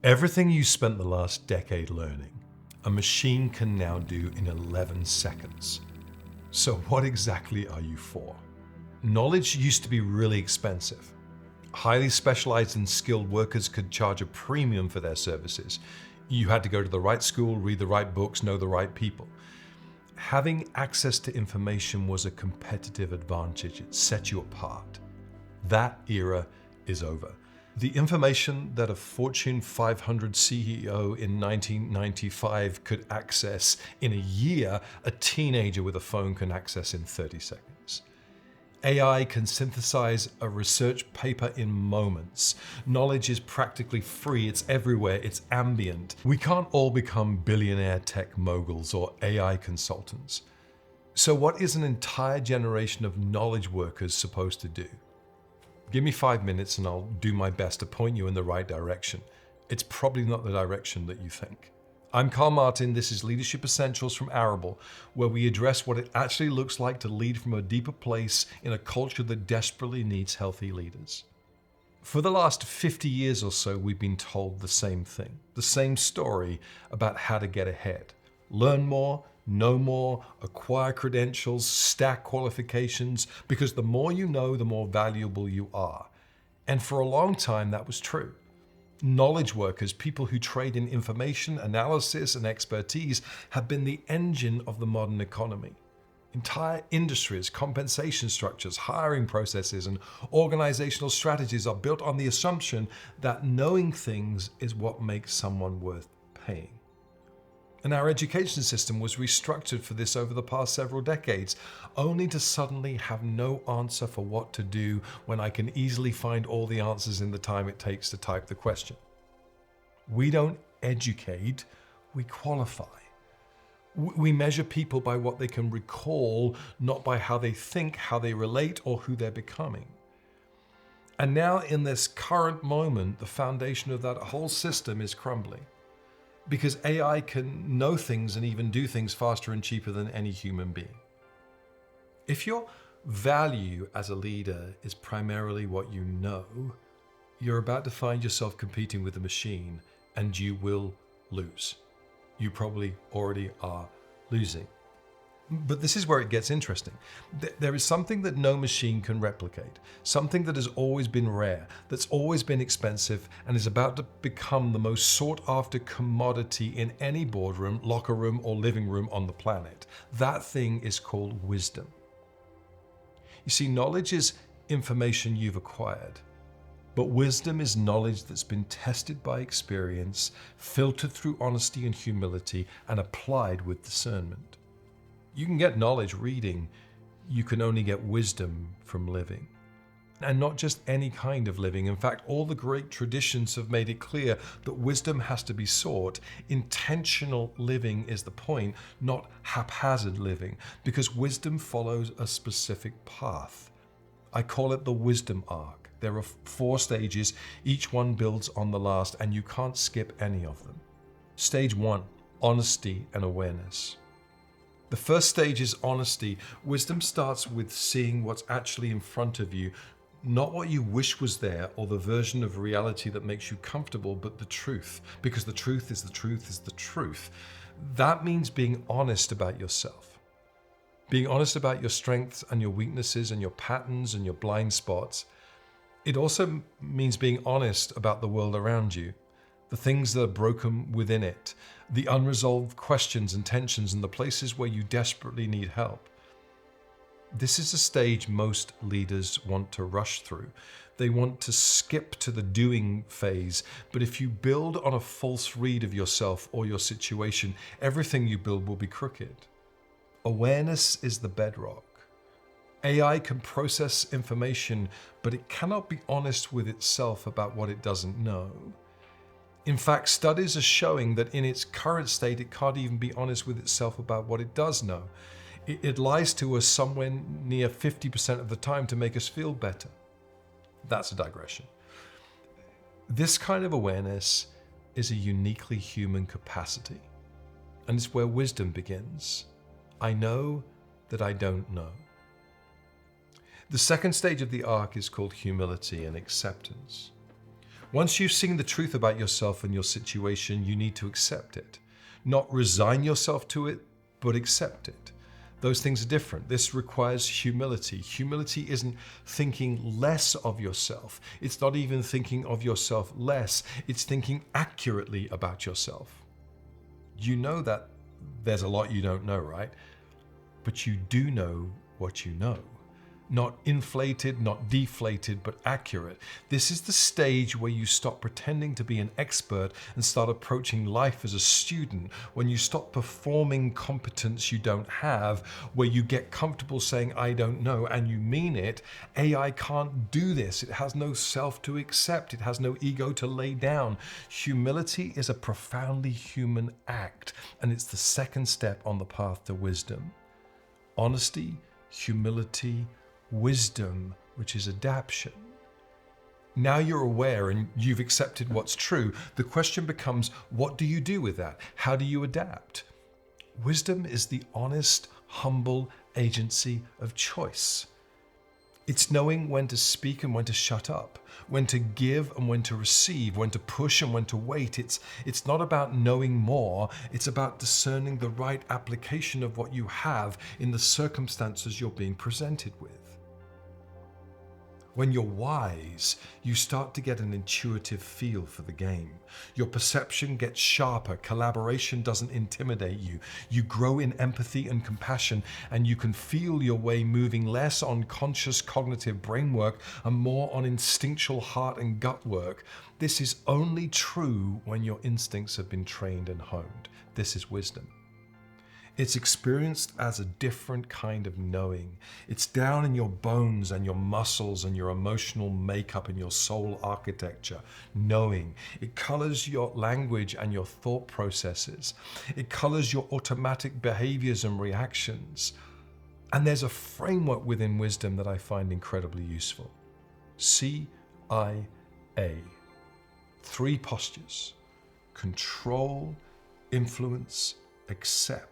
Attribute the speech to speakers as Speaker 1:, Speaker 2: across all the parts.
Speaker 1: Everything you spent the last decade learning, a machine can now do in 11 seconds. So what exactly are you for? Knowledge used to be really expensive. Highly specialized and skilled workers could charge a premium for their services. You had to go to the right school, read the right books, know the right people. Having access to information was a competitive advantage. It set you apart. That era is over. The information that a Fortune 500 CEO in 1995 could access in a year, a teenager with a phone can access in 30 seconds. AI can synthesize a research paper in moments. Knowledge is practically free, it's everywhere, it's ambient. We can't all become billionaire tech moguls or AI consultants. So what is an entire generation of knowledge workers supposed to do? Give me 5 minutes and I'll do my best to point you in the right direction. It's probably not the direction that you think. I'm Karl Martin, this is Leadership Essentials from Arable, where we address what it actually looks like to lead from a deeper place in a culture that desperately needs healthy leaders. For the last 50 years or so, we've been told the same thing, the same story about how to get ahead. Learn more, know more, acquire credentials, stack qualifications, because the more you know, the more valuable you are. And for a long time, that was true. Knowledge workers, people who trade in information, analysis, and expertise, have been the engine of the modern economy. Entire industries, compensation structures, hiring processes, and organizational strategies are built on the assumption that knowing things is what makes someone worth paying. And our education system was restructured for this over the past several decades, only to suddenly have no answer for what to do when I can easily find all the answers in the time it takes to type the question. We don't educate, we qualify. We measure people by what they can recall, not by how they think, how they relate, or who they're becoming. And now in this current moment, the foundation of that whole system is crumbling. Because AI can know things and even do things faster and cheaper than any human being. If your value as a leader is primarily what you know, you're about to find yourself competing with a machine and you will lose. You probably already are losing. But this is where it gets interesting. There is something that no machine can replicate, something that has always been rare, that's always been expensive, and is about to become the most sought-after commodity in any boardroom, locker room, or living room on the planet. That thing is called wisdom. You see, knowledge is information you've acquired, but wisdom is knowledge that's been tested by experience, filtered through honesty and humility, and applied with discernment. You can get knowledge reading, you can only get wisdom from living. And not just any kind of living. In fact, all the great traditions have made it clear that wisdom has to be sought. Intentional living is the point, not haphazard living, because wisdom follows a specific path. I call it the wisdom arc. There are 4 stages, each one builds on the last, and you can't skip any of them. Stage 1, honesty and awareness. The first stage is honesty. Wisdom starts with seeing what's actually in front of you, not what you wish was there or the version of reality that makes you comfortable, but the truth, because the truth is the truth is the truth. That means being honest about yourself. Being honest about your strengths and your weaknesses and your patterns and your blind spots. It also means being honest about the world around you, the things that are broken within it, the unresolved questions and tensions and the places where you desperately need help. This is a stage most leaders want to rush through. They want to skip to the doing phase, but if you build on a false read of yourself or your situation, everything you build will be crooked. Awareness is the bedrock. AI can process information, but it cannot be honest with itself about what it doesn't know. In fact, studies are showing that in its current state, it can't even be honest with itself about what it does know. It lies to us somewhere near 50% of the time to make us feel better. That's a digression. This kind of awareness is a uniquely human capacity, and it's where wisdom begins. I know that I don't know. The second stage of the arc is called humility and acceptance. Once you've seen the truth about yourself and your situation, you need to accept it. Not resign yourself to it, but accept it. Those things are different. This requires humility. Humility isn't thinking less of yourself. It's not even thinking of yourself less. It's thinking accurately about yourself. You know that there's a lot you don't know, right? But you do know what you know. Not inflated, not deflated, but accurate. This is the stage where you stop pretending to be an expert and start approaching life as a student, when you stop performing competence you don't have, where you get comfortable saying, I don't know, and you mean it. AI can't do this. It has no self to accept. It has no ego to lay down. Humility is a profoundly human act, and it's the second step on the path to wisdom. Honesty, humility, wisdom, which is adaptation. Now you're aware and you've accepted what's true. The question becomes, what do you do with that? How do you adapt? Wisdom is the honest, humble agency of choice. It's knowing when to speak and when to shut up, when to give and when to receive, when to push and when to wait. It's not about knowing more. It's about discerning the right application of what you have in the circumstances you're being presented with. When you're wise, you start to get an intuitive feel for the game. Your perception gets sharper. Collaboration doesn't intimidate you. You grow in empathy and compassion, and you can feel your way moving less on conscious cognitive brain work and more on instinctual heart and gut work. This is only true when your instincts have been trained and honed. This is wisdom. It's experienced as a different kind of knowing. It's down in your bones and your muscles and your emotional makeup and your soul architecture. Knowing. It colors your language and your thought processes. It colors your automatic behaviors and reactions. And there's a framework within wisdom that I find incredibly useful. CIA. 3 postures. Control, influence, accept.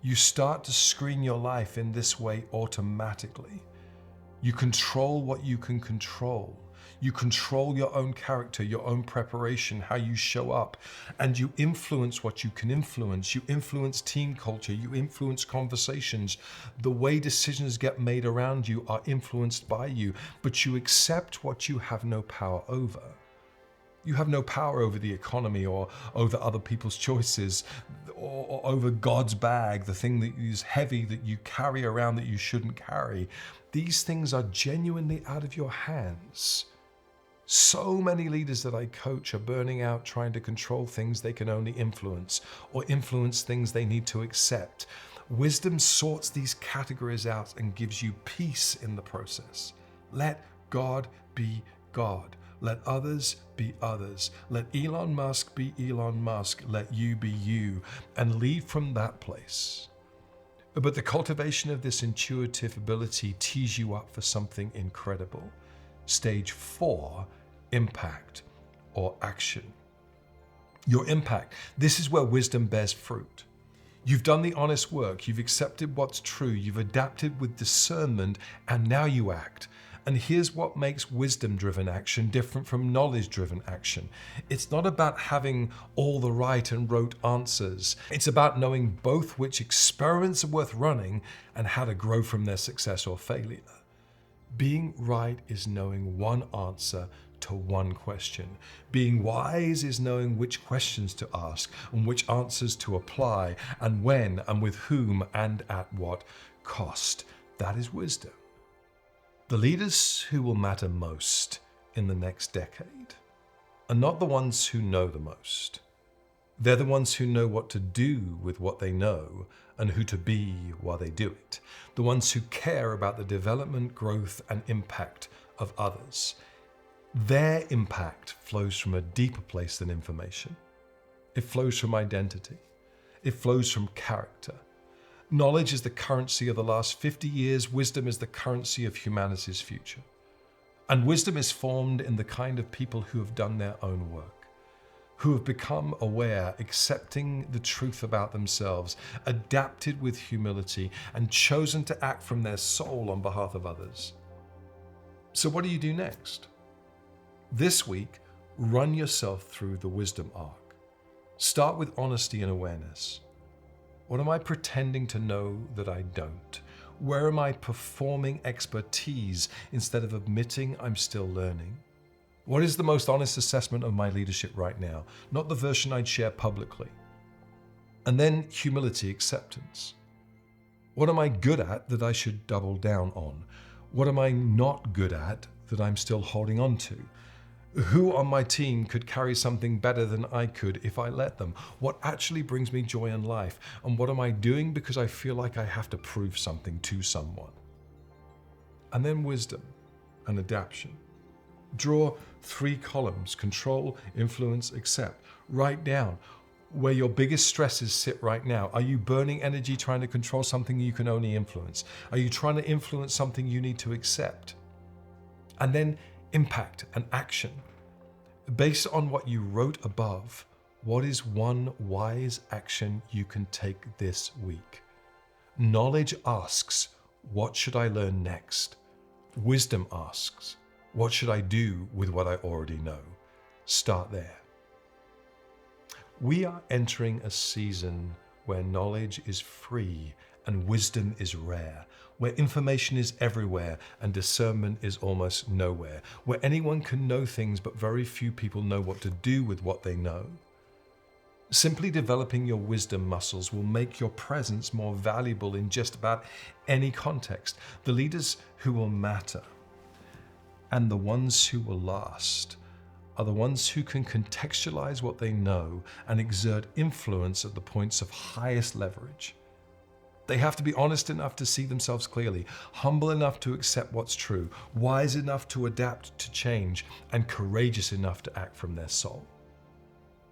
Speaker 1: You start to screen your life in this way automatically. You control what you can control. You control your own character, your own preparation, how you show up, and you influence what you can influence. You influence team culture, you influence conversations. The way decisions get made around you are influenced by you, but you accept what you have no power over. You have no power over the economy or over other people's choices or over God's bag, the thing that is heavy that you carry around that you shouldn't carry. These things are genuinely out of your hands. So many leaders that I coach are burning out trying to control things they can only influence or influence things they need to accept. Wisdom sorts these categories out and gives you peace in the process. Let God be God. Let others be others. Let Elon Musk be Elon Musk. Let you be you, and lead from that place. But the cultivation of this intuitive ability tees you up for something incredible. Stage 4, impact or action. Your impact. This is where wisdom bears fruit. You've done the honest work. You've accepted what's true. You've adapted with discernment, and now you act. And here's what makes wisdom-driven action different from knowledge-driven action. It's not about having all the right and rote answers. It's about knowing both which experiments are worth running and how to grow from their success or failure. Being right is knowing one answer to one question. Being wise is knowing which questions to ask and which answers to apply, and when and with whom and at what cost. That is wisdom. The leaders who will matter most in the next decade are not the ones who know the most. They're the ones who know what to do with what they know and who to be while they do it. The ones who care about the development, growth, and impact of others. Their impact flows from a deeper place than information. It flows from identity. It flows from character. Knowledge is the currency of the last 50 years. Wisdom is the currency of humanity's future. And wisdom is formed in the kind of people who have done their own work, who have become aware, accepting the truth about themselves, adapted with humility, and chosen to act from their soul on behalf of others. So what do you do next? This week, run yourself through the wisdom arc. Start with honesty and awareness. What am I pretending to know that I don't? Where am I performing expertise instead of admitting I'm still learning? What is the most honest assessment of my leadership right now? Not the version I'd share publicly. And then humility, acceptance. What am I good at that I should double down on? What am I not good at that I'm still holding on to? Who on my team could carry something better than I could if I let them? What actually brings me joy in life? And what am I doing because I feel like I have to prove something to someone? And then wisdom and adaptation. Draw 3 columns: control, influence, accept. Write down where your biggest stresses sit right now. Are you burning energy trying to control something you can only influence? Are you trying to influence something you need to accept? And then impact and action. Based on what you wrote above, what is one wise action you can take this week? Knowledge asks, what should I learn next? Wisdom asks, what should I do with what I already know? Start there. We are entering a season where knowledge is free and wisdom is rare, where information is everywhere and discernment is almost nowhere, where anyone can know things but very few people know what to do with what they know. Simply developing your wisdom muscles will make your presence more valuable in just about any context. The leaders who will matter and the ones who will last are the ones who can contextualize what they know and exert influence at the points of highest leverage. They have to be honest enough to see themselves clearly, humble enough to accept what's true, wise enough to adapt to change, and courageous enough to act from their soul.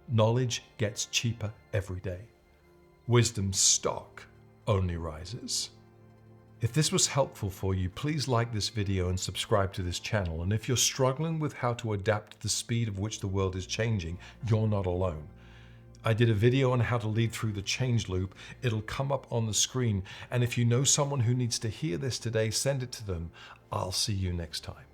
Speaker 1: Knowledge gets cheaper every day. Wisdom's stock only rises. If this was helpful for you, please like this video and subscribe to this channel. And if you're struggling with how to adapt to the speed of which the world is changing, you're not alone. I did a video on how to lead through the change loop. It'll come up on the screen. And if you know someone who needs to hear this today, send it to them. I'll see you next time.